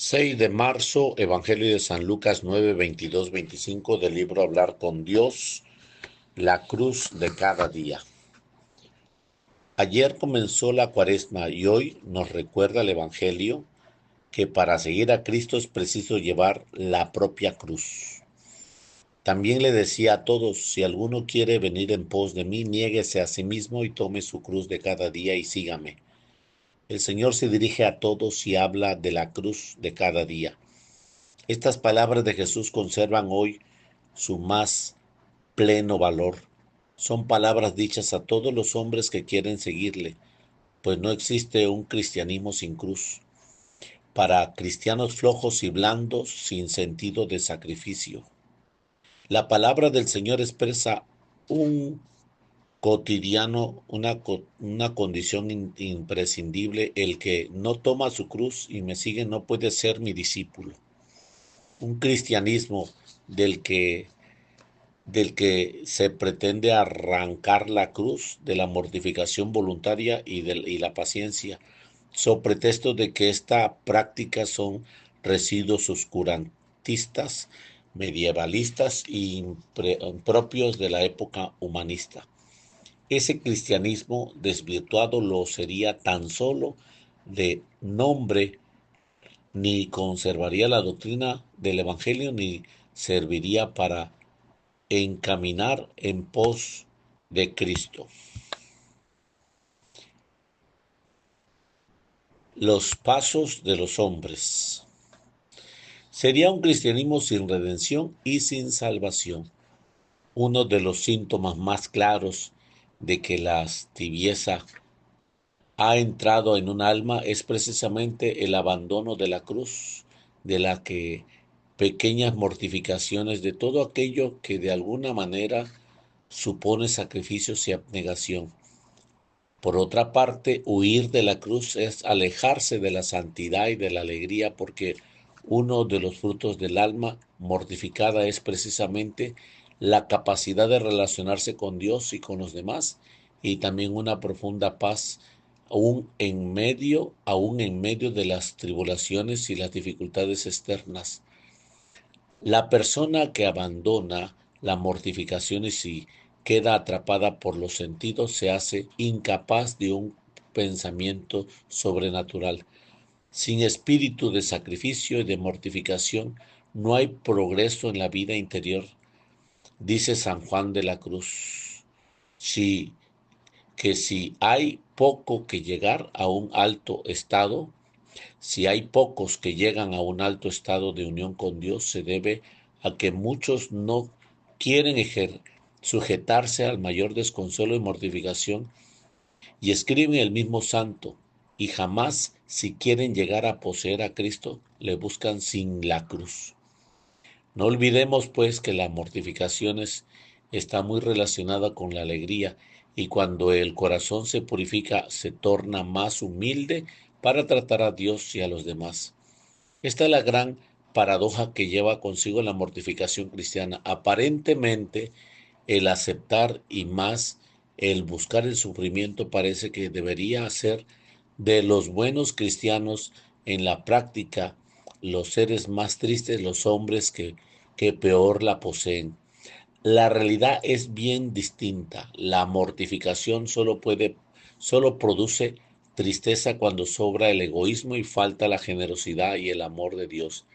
6 de marzo, Evangelio de San Lucas 9, 22, 25 del libro Hablar con Dios, la cruz de cada día. Ayer comenzó la cuaresma y hoy nos recuerda el Evangelio que para seguir a Cristo es preciso llevar la propia cruz. También le decía a todos, si alguno quiere venir en pos de mí, niéguese a sí mismo y tome su cruz de cada día y sígame. El Señor se dirige a todos y habla de la cruz de cada día. Estas palabras de Jesús conservan hoy su más pleno valor. Son palabras dichas a todos los hombres que quieren seguirle, pues no existe un cristianismo sin cruz. Para cristianos flojos y blandos, sin sentido de sacrificio. La palabra del Señor expresa un cotidiano, una condición imprescindible. El que no toma su cruz y me sigue no puede ser mi discípulo. Un cristianismo del que se pretende arrancar la cruz de la mortificación voluntaria y la paciencia, so pretexto de que esta práctica son residuos oscurantistas, medievalistas y propios de la época humanista. Ese cristianismo desvirtuado lo sería tan solo de nombre, ni conservaría la doctrina del Evangelio, ni serviría para encaminar en pos de Cristo. Los pasos de los hombres. Sería un cristianismo sin redención y sin salvación. Uno de los síntomas más claros de que la tibieza ha entrado en un alma es precisamente el abandono de la cruz, de la que pequeñas mortificaciones de todo aquello que de alguna manera supone sacrificios y abnegación. Por otra parte, huir de la cruz es alejarse de la santidad y de la alegría, porque uno de los frutos del alma mortificada es precisamente la capacidad de relacionarse con Dios y con los demás, y también una profunda paz, aún en medio de las tribulaciones y las dificultades externas. La persona que abandona la mortificación y si queda atrapada por los sentidos se hace incapaz de un pensamiento sobrenatural. Sin espíritu de sacrificio y de mortificación no hay progreso en la vida interior, dice San Juan de la Cruz. Si, si hay poco que llegar a un alto estado, si hay pocos que llegan a un alto estado de unión con Dios, se debe a que muchos no quieren sujetarse al mayor desconsuelo y mortificación, y escriben el mismo santo, y jamás, si quieren llegar a poseer a Cristo, le buscan sin la cruz. No olvidemos, pues, que la mortificación está muy relacionada con la alegría, y cuando el corazón se purifica, se torna más humilde para tratar a Dios y a los demás. Esta es la gran paradoja que lleva consigo la mortificación cristiana. Aparentemente, el aceptar y más el buscar el sufrimiento parece que debería ser de los buenos cristianos. En la práctica, los seres más tristes, los hombres que peor la poseen. La realidad es bien distinta. La mortificación solo produce tristeza cuando sobra el egoísmo y falta la generosidad y el amor de Dios.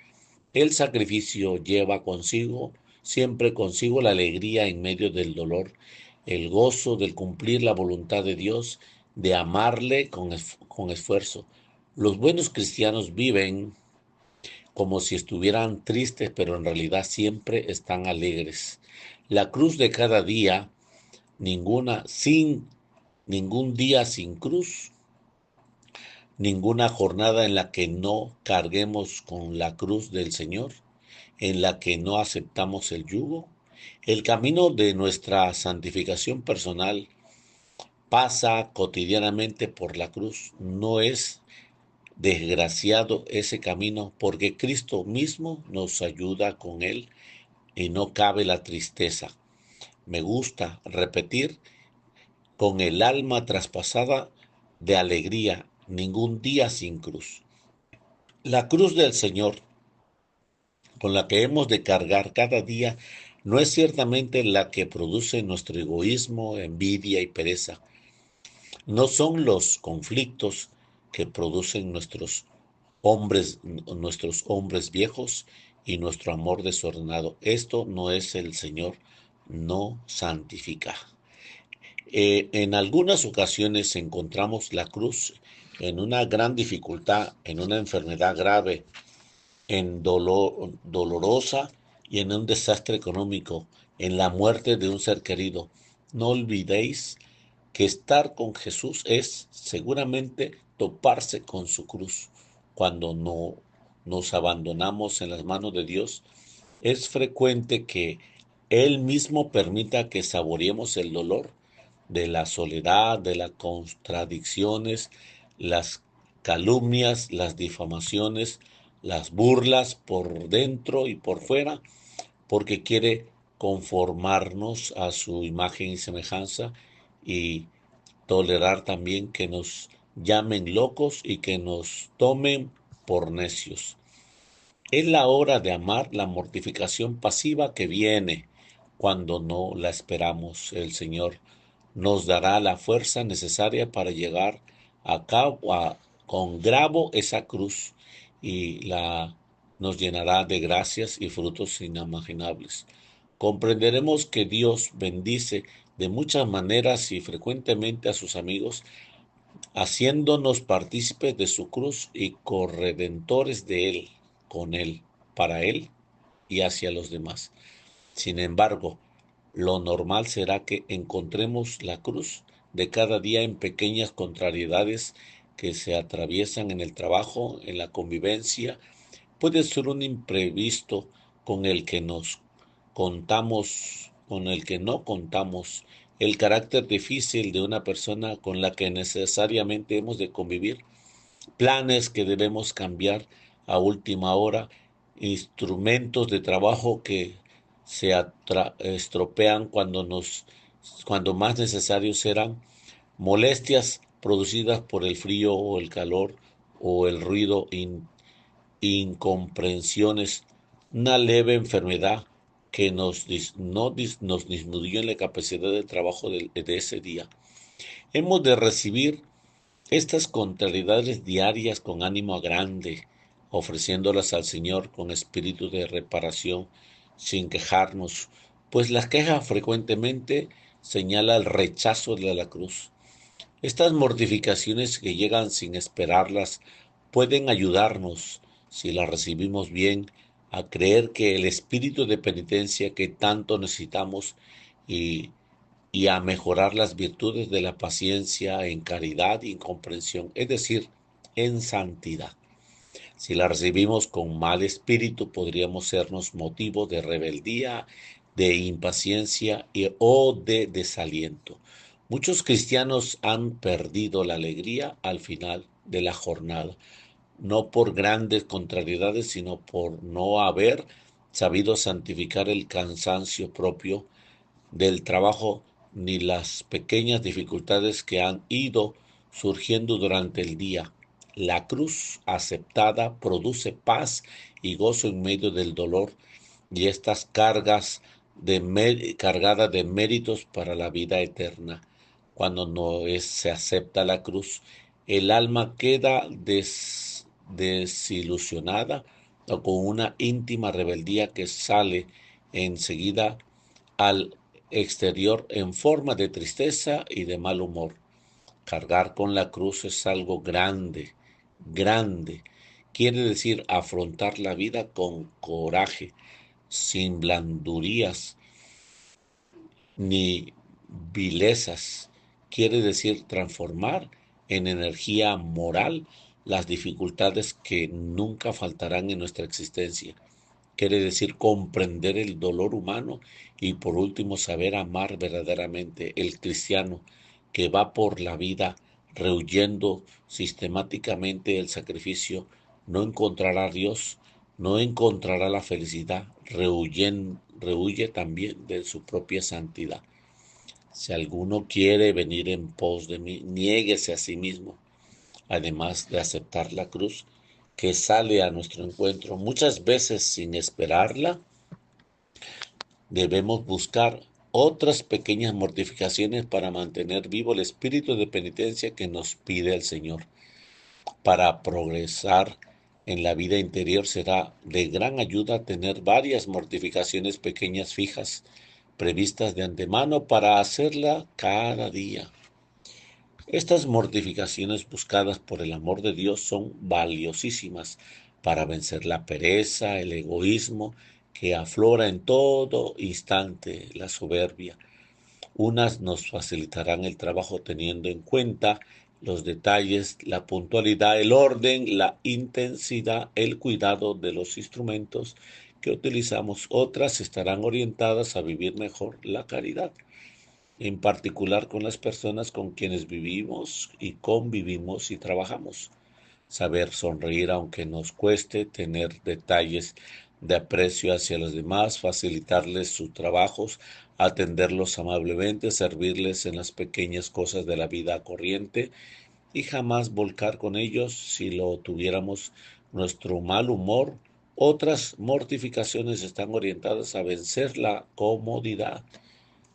El sacrificio lleva consigo, siempre consigo la alegría en medio del dolor, el gozo del cumplir la voluntad de Dios, de amarle con esfuerzo. Los buenos cristianos viven como si estuvieran tristes, pero en realidad siempre están alegres. La cruz de cada día, ningún día sin cruz, ninguna jornada en la que no carguemos con la cruz del Señor, en la que no aceptamos el yugo. El camino de nuestra santificación personal pasa cotidianamente por la cruz. No es desgraciado ese camino, porque Cristo mismo nos ayuda con él y no cabe la tristeza. Me gusta repetir, con el alma traspasada de alegría, ningún día sin cruz. La cruz del Señor, con la que hemos de cargar cada día, no es ciertamente la que produce nuestro egoísmo, envidia y pereza. No son los conflictos que producen nuestros hombres viejos y nuestro amor desordenado. Esto no es el Señor, no santifica. En algunas ocasiones encontramos la cruz en una gran dificultad, en una enfermedad grave, en dolor dolorosa y en un desastre económico, en la muerte de un ser querido. No olvidéis que estar con Jesús es seguramente toparse con su cruz. Cuando no nos abandonamos en las manos de Dios, es frecuente que Él mismo permita que saboreemos el dolor de la soledad, de las contradicciones, las calumnias, las difamaciones, las burlas por dentro y por fuera, porque quiere conformarnos a su imagen y semejanza y tolerar también que nos llamen locos y que nos tomen por necios. Es la hora de amar la mortificación pasiva que viene cuando no la esperamos. El Señor nos dará la fuerza necesaria para llegar a cabo con grabo esa cruz y nos llenará de gracias y frutos inimaginables. Comprenderemos que Dios bendice de muchas maneras y frecuentemente a sus amigos, haciéndonos partícipes de su cruz y corredentores de Él, con Él, para Él y hacia los demás. Sin embargo, lo normal será que encontremos la cruz de cada día en pequeñas contrariedades que se atraviesan en el trabajo, en la convivencia. Puede ser un imprevisto con el que nos contamos, con el que no contamos, el carácter difícil de una persona con la que necesariamente hemos de convivir, planes que debemos cambiar a última hora, instrumentos de trabajo que se estropean cuando más necesarios serán, molestias producidas por el frío o el calor o el ruido, incomprensiones, una leve enfermedad que nos disminuyó en la capacidad de trabajo de ese día. Hemos de recibir estas contrariedades diarias con ánimo grande, ofreciéndolas al Señor con espíritu de reparación, sin quejarnos, pues la queja frecuentemente señala el rechazo de la cruz. Estas mortificaciones que llegan sin esperarlas pueden ayudarnos, si las recibimos bien, a creer que el espíritu de penitencia que tanto necesitamos y y a mejorar las virtudes de la paciencia en caridad y en comprensión, es decir, en santidad. Si la recibimos con mal espíritu, podríamos sernos motivo de rebeldía, de impaciencia o de desaliento. Muchos cristianos han perdido la alegría al final de la jornada, no por grandes contrariedades, sino por no haber sabido santificar el cansancio propio del trabajo ni las pequeñas dificultades que han ido surgiendo durante el día. La cruz aceptada produce paz y gozo en medio del dolor y estas cargadas de méritos para la vida eterna. Cuando se acepta la cruz, el alma queda desilusionada o con una íntima rebeldía que sale enseguida al exterior en forma de tristeza y de mal humor. Cargar con la cruz es algo grande, grande. Quiere decir afrontar la vida con coraje, sin blandurías ni vilezas. Quiere decir transformar en energía moral las dificultades que nunca faltarán en nuestra existencia. Quiere decir comprender el dolor humano y por último saber amar verdaderamente. El cristiano que va por la vida rehuyendo sistemáticamente el sacrificio no encontrará a Dios, no encontrará la felicidad, rehuye también de su propia santidad. Si alguno quiere venir en pos de mí, niéguese a sí mismo, además de aceptar la cruz que sale a nuestro encuentro, muchas veces sin esperarla, debemos buscar otras pequeñas mortificaciones para mantener vivo el espíritu de penitencia que nos pide el Señor. Para progresar en la vida interior será de gran ayuda tener varias mortificaciones pequeñas fijas, previstas de antemano para hacerla cada día. Estas mortificaciones buscadas por el amor de Dios son valiosísimas para vencer la pereza, el egoísmo que aflora en todo instante, la soberbia. Unas nos facilitarán el trabajo teniendo en cuenta los detalles, la puntualidad, el orden, la intensidad, el cuidado de los instrumentos que utilizamos. Otras estarán orientadas a vivir mejor la caridad, en particular con las personas con quienes vivimos y convivimos y trabajamos. Saber sonreír aunque nos cueste, tener detalles de aprecio hacia los demás, facilitarles sus trabajos, atenderlos amablemente, servirles en las pequeñas cosas de la vida corriente y jamás volcar con ellos, si lo tuviéramos, nuestro mal humor. Otras mortificaciones están orientadas a vencer la comodidad,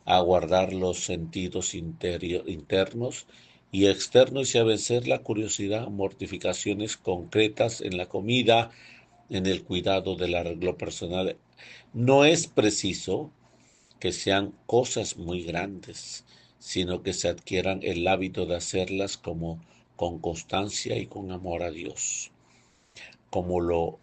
a guardar los sentidos internos y externos y a vencer la curiosidad, mortificaciones concretas en la comida, en el cuidado del arreglo personal. No es preciso que sean cosas muy grandes, sino que se adquieran el hábito de hacerlas como con constancia y con amor a Dios.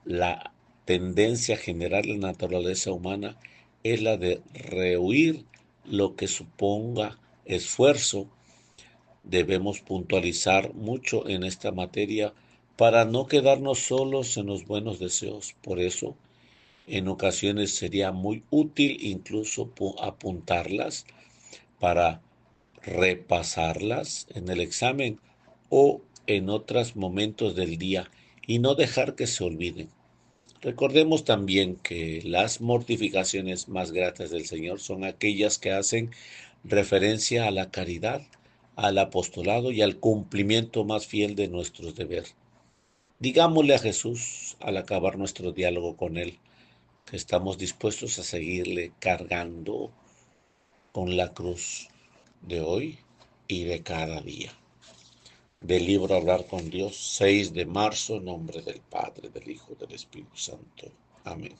La tendencia general de la naturaleza humana es la de rehuir lo que suponga esfuerzo. Debemos puntualizar mucho en esta materia para no quedarnos solos en los buenos deseos. Por eso, en ocasiones sería muy útil incluso apuntarlas para repasarlas en el examen o en otros momentos del día y no dejar que se olviden. Recordemos también que las mortificaciones más gratas del Señor son aquellas que hacen referencia a la caridad, al apostolado y al cumplimiento más fiel de nuestros deberes. Digámosle a Jesús al acabar nuestro diálogo con Él que estamos dispuestos a seguirle cargando con la cruz de hoy y de cada día. Del libro Hablar con Dios, 6 de marzo, en nombre del Padre, del Hijo, del Espíritu Santo. Amén.